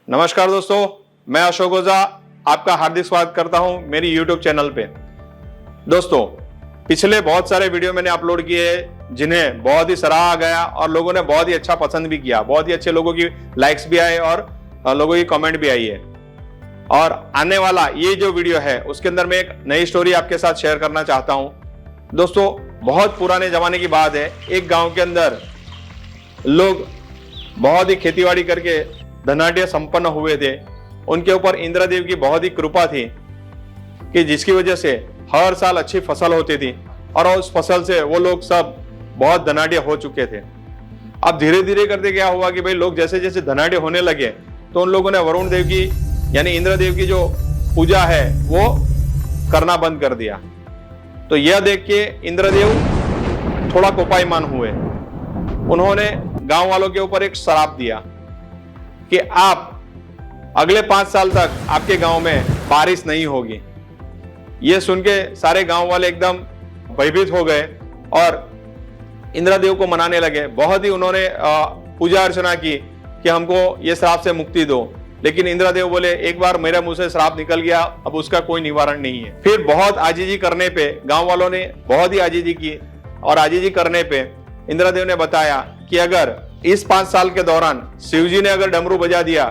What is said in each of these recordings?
नमस्कार दोस्तों, मैं अशोक ओझा आपका हार्दिक स्वागत करता हूं मेरी YouTube चैनल पे। दोस्तों, पिछले बहुत सारे वीडियो मैंने अपलोड किए हैं जिन्हें बहुत ही सराहा गया और लोगों ने बहुत ही अच्छा पसंद भी किया। बहुत ही अच्छे लोगों की लाइक्स भी आए और लोगों की कमेंट भी आई है। और आने वाला ये जो वीडियो है उसके अंदर मैं एक नई स्टोरी आपके साथ शेयर करना चाहता हूँ। दोस्तों, बहुत पुराने जमाने की बात है। एक गाँव के अंदर लोग बहुत ही खेतीबाड़ी करके धनाढ्य संपन्न हुए थे। उनके ऊपर इंद्रदेव की बहुत ही कृपा थी कि जिसकी वजह से हर साल अच्छी फसल होती थी और उस फसल से वो लोग सब बहुत धनाढ्य हो चुके थे। अब धीरे धीरे करते क्या हुआ कि भाई लोग जैसे जैसे धनाढ्य होने लगे तो उन लोगों ने वरुण देव की यानी इंद्रदेव की जो पूजा है वो करना बंद कर दिया। तो यह देख के इंद्रदेव थोड़ा कोपायमान हुए। उन्होंने गांव वालों के ऊपर एक श्राप दिया कि आप अगले 5 साल तक आपके गांव में बारिश नहीं होगी। यह सुन के सारे गांव वाले एकदम भयभीत हो गए और इंद्रदेव को मनाने लगे। बहुत ही उन्होंने पूजा अर्चना की कि हमको ये श्राप से मुक्ति दो। लेकिन इंद्रदेव बोले, एक बार मेरे मुंह से श्राप निकल गया, अब उसका कोई निवारण नहीं है। फिर बहुत आजीजी करने पे गांव वालों ने बहुत ही आजीजी की और आजीजी करने पे इंद्रदेव ने बताया कि अगर इस 5 साल के दौरान शिवजी ने अगर डमरू बजा दिया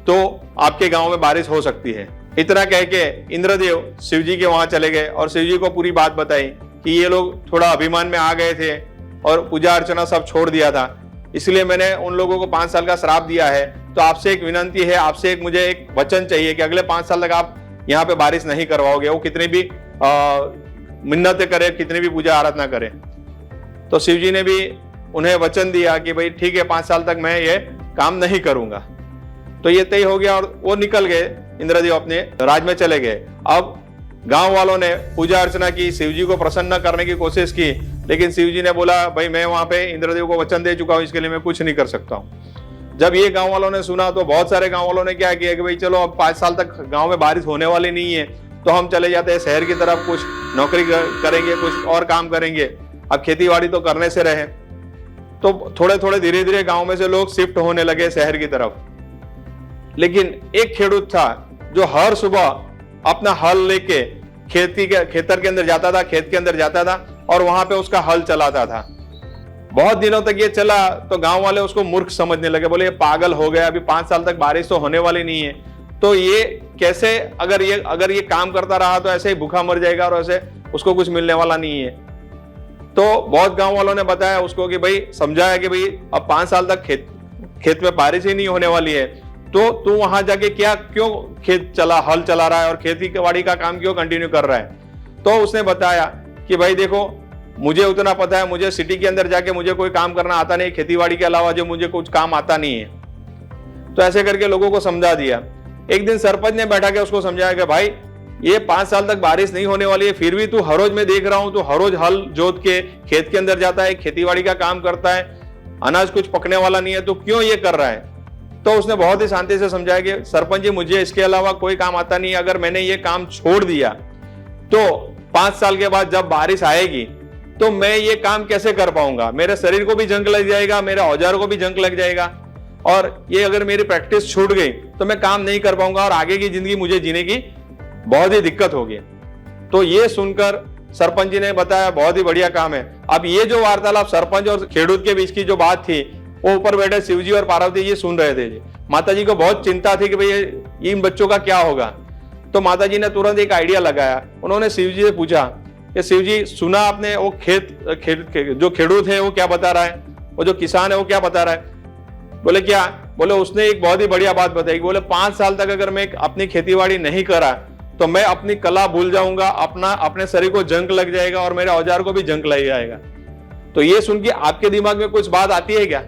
तो आपके गांव में बारिश हो सकती है। इतना कह के इंद्रदेव शिवजी के वहां चले गए और शिवजी को पूरी बात बताई कि ये लोग थोड़ा अभिमान में आ गए थे और पूजा अर्चना सब छोड़ दिया था, इसलिए मैंने उन लोगों को 5 साल का श्राप दिया है। तो आपसे एक विनंती है, आपसे एक मुझे एक वचन चाहिए कि अगले 5 साल तक आप यहाँ पे बारिश नहीं करवाओगे। वो कितनी भी मिन्नतें करे, कितनी भी पूजा आराधना करे। तो शिवजी ने भी उन्हें वचन दिया कि भाई ठीक है, 5 साल तक मैं ये काम नहीं करूंगा। तो ये तय हो गया और वो निकल गए। इंद्रदेव अपने राज में चले गए। अब गांव वालों ने पूजा अर्चना की, शिवजी को प्रसन्न करने की कोशिश की, लेकिन शिवजी ने बोला, भाई मैं वहां पे इंद्रदेव को वचन दे चुका हूं, इसके लिए मैं कुछ नहीं कर सकता हूं। जब ये गांव वालों ने सुना तो बहुत सारे गांव वालों ने क्या किया कि भाई चलो अब 5 साल तक गांव में बारिश होने वाली नहीं है तो हम चले जाते हैं शहर की तरफ, कुछ नौकरी करेंगे, कुछ और काम करेंगे। अब खेती बाड़ी तो करने से रहे। तो थोड़े थोड़े धीरे धीरे गांव में से लोग शिफ्ट होने लगे शहर की तरफ। लेकिन एक खेडूत था जो हर सुबह अपना हल लेके खेतर के अंदर जाता था, खेत के अंदर जाता था और वहां पे उसका हल चलाता था। बहुत दिनों तक ये चला तो गांव वाले उसको मूर्ख समझने लगे। बोले ये पागल हो गया, अभी 5 साल तक बारिश तो होने वाली नहीं है, तो ये कैसे अगर ये काम करता रहा तो ऐसे ही भूखा मर जाएगा और ऐसे उसको कुछ मिलने वाला नहीं है। तो बहुत गांव वालों ने बताया उसको कि भाई, समझाया कि भाई अब 5 साल तक खेत में बारिश ही नहीं होने वाली है, तो तू वहां जाके क्यों हल चला रहा है और खेती बाड़ी का काम क्यों कंटिन्यू कर रहा है। तो उसने बताया कि भाई देखो, मुझे उतना पता है, मुझे सिटी के अंदर जाके मुझे कोई काम करना आता नहीं, खेती बाड़ी के अलावा जो मुझे कुछ काम आता नहीं है। तो ऐसे करके लोगों को समझा दिया। एक दिन सरपंच ने बैठा के उसको समझाया कि भाई ये 5 साल तक बारिश नहीं होने वाली है, फिर भी तू हर रोज मैं देख रहा हूं, तू हर रोज हल जोत के खेत के अंदर जाता है, खेतीबाड़ी का काम करता है, अनाज कुछ पकने वाला नहीं है, तो क्यों ये कर रहा है। तो उसने बहुत ही शांति से समझाया कि सरपंच जी, मुझे इसके अलावा कोई काम आता नहीं, अगर मैंने ये काम छोड़ दिया तो 5 साल के बाद जब बारिश आएगी तो मैं ये काम कैसे कर पाऊंगा। मेरे शरीर को भी जंग लग जाएगा, मेरे औजारों को भी जंग लग जाएगा, और ये अगर मेरी प्रैक्टिस छूट गई तो मैं काम नहीं कर पाऊंगा और आगे की जिंदगी मुझे जीने की बहुत ही दिक्कत होगी। तो ये सुनकर सरपंच जी ने बताया, बहुत ही बढ़िया काम है। अब ये जो वार्तालाप सरपंच और खेडूत के बीच की जो बात थी, वो ऊपर बैठे शिवजी और पार्वती जी सुन रहे थे। माता जी को बहुत चिंता थी कि भाई इन बच्चों का क्या होगा। तो माता जी ने तुरंत एक आइडिया लगाया। उन्होंने शिवजी से पूछा कि शिवजी, सुना आपने वो जो खेडूत है वो क्या बता रहा है, वो जो किसान है वो क्या बता रहा है। बोले क्या। बोले उसने एक बहुत ही बढ़िया बात बताई। बोले 5 साल तक अगर मैं अपनी खेतीबाड़ी नहीं करा तो मैं अपनी कला भूल जाऊंगा, अपने शरीर को जंग लग जाएगा और मेरे औजार को भी जंग लग जाएगा। तो ये सुन के आपके दिमाग में कुछ बात आती है क्या।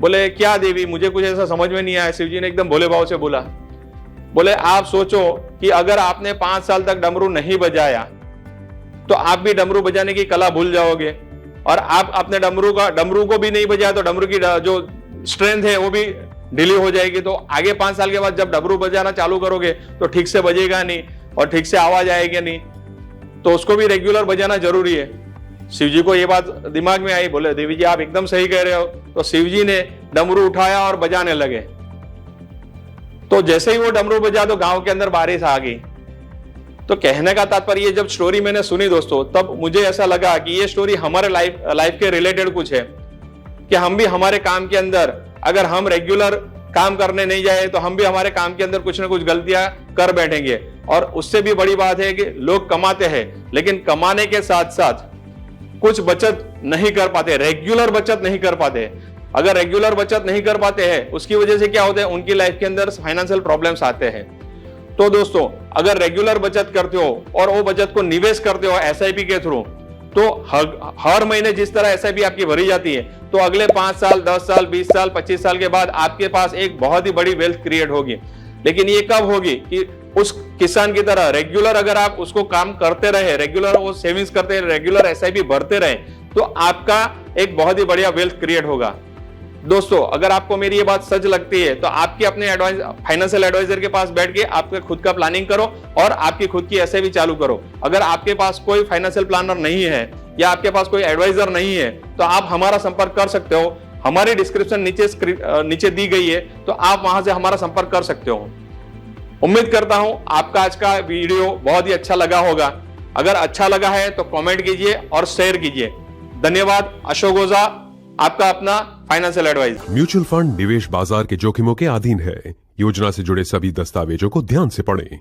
बोले क्या देवी, मुझे कुछ ऐसा समझ में नहीं आया। शिवजी ने एकदम भोले भाव से बोला। बोले आप सोचो कि अगर आपने 5 साल तक डमरू नहीं बजाया तो आप भी डमरू बजाने की कला भूल जाओगे, और आप अपने डमरू को भी नहीं बजाया तो डमरू की जो स्ट्रेंथ है वो भी ढीली हो जाएगी। तो आगे 5 साल के बाद जब डमरू बजाना चालू करोगे तो ठीक से बजेगा नहीं और ठीक से आवाज आएगी नहीं, तो उसको भी रेगुलर बजाना जरूरी है। शिवजी को ये बात दिमाग में आई। बोले देवी जी आप एकदम सही कह रहे हो। तो शिवजी ने डमरू उठाया और बजाने लगे। तो तो जैसे ही वो डमरू बजा तो गांव के अंदर बारिश आ गई। तो कहने का तात्पर्य, जब स्टोरी मैंने सुनी दोस्तों, तब मुझे ऐसा लगा कि ये स्टोरी हमारे लाइफ के रिलेटेड कुछ है, कि हम भी हमारे काम के अंदर अगर हम रेगुलर काम करने नहीं जाए तो हम भी हमारे काम के अंदर कुछ ना कुछ गलतियां कर बैठेंगे। और उससे भी बड़ी बात है कि लोग कमाते हैं, लेकिन कमाने के साथ साथ कुछ बचत नहीं कर पाते, रेगुलर बचत नहीं कर पाते। अगर रेगुलर बचत नहीं कर पाते हैं, उसकी वजह से क्या होता है, उनकी लाइफ के अंदर फाइनेंशियल प्रॉब्लम्स आते हैं। तो दोस्तों, अगर रेगुलर बचत करते हो और वो बचत को निवेश करते हो एसआईपी के थ्रू, तो हर महीने जिस तरह एसआईपी आपकी भरी जाती है, तो अगले 5 साल, 10 साल, 20 साल, 25 साल के बाद आपके पास एक बहुत ही बड़ी वेल्थ क्रिएट होगी। लेकिन ये कब होगी कि उस किसान की तरह रेगुलर अगर आप उसको काम करते रहे, रेगुलर वो सेविंग्स करते रहे, रेगुलर एसआईपी भरते रहे, तो आपका एक बहुत ही बढ़िया वेल्थ क्रिएट होगा। दोस्तों, अगर आपको मेरी ये बात सच लगती है तो आपके अपने फाइनेंशियल एडवाइजर के पास बैठ के आपके खुद का प्लानिंग करो और आपकी खुद की एसआईपी चालू करो। अगर आपके पास कोई फाइनेंशियल प्लानर नहीं है या आपके पास कोई एडवाइजर नहीं है, तो आप हमारा संपर्क कर सकते हो। हमारी डिस्क्रिप्शन नीचे दी गई है, तो आप वहां से हमारा संपर्क कर सकते हो। उम्मीद करता हूं आपका आज का वीडियो बहुत ही अच्छा लगा होगा। अगर अच्छा लगा है तो कमेंट कीजिए और शेयर कीजिए। धन्यवाद। अशोक ओझा, आपका अपना फाइनेंशियल एडवाइजर। म्यूचुअल फंड निवेश बाजार के जोखिमों के अधीन है। योजना से जुड़े सभी दस्तावेजों को ध्यान से पढ़ें।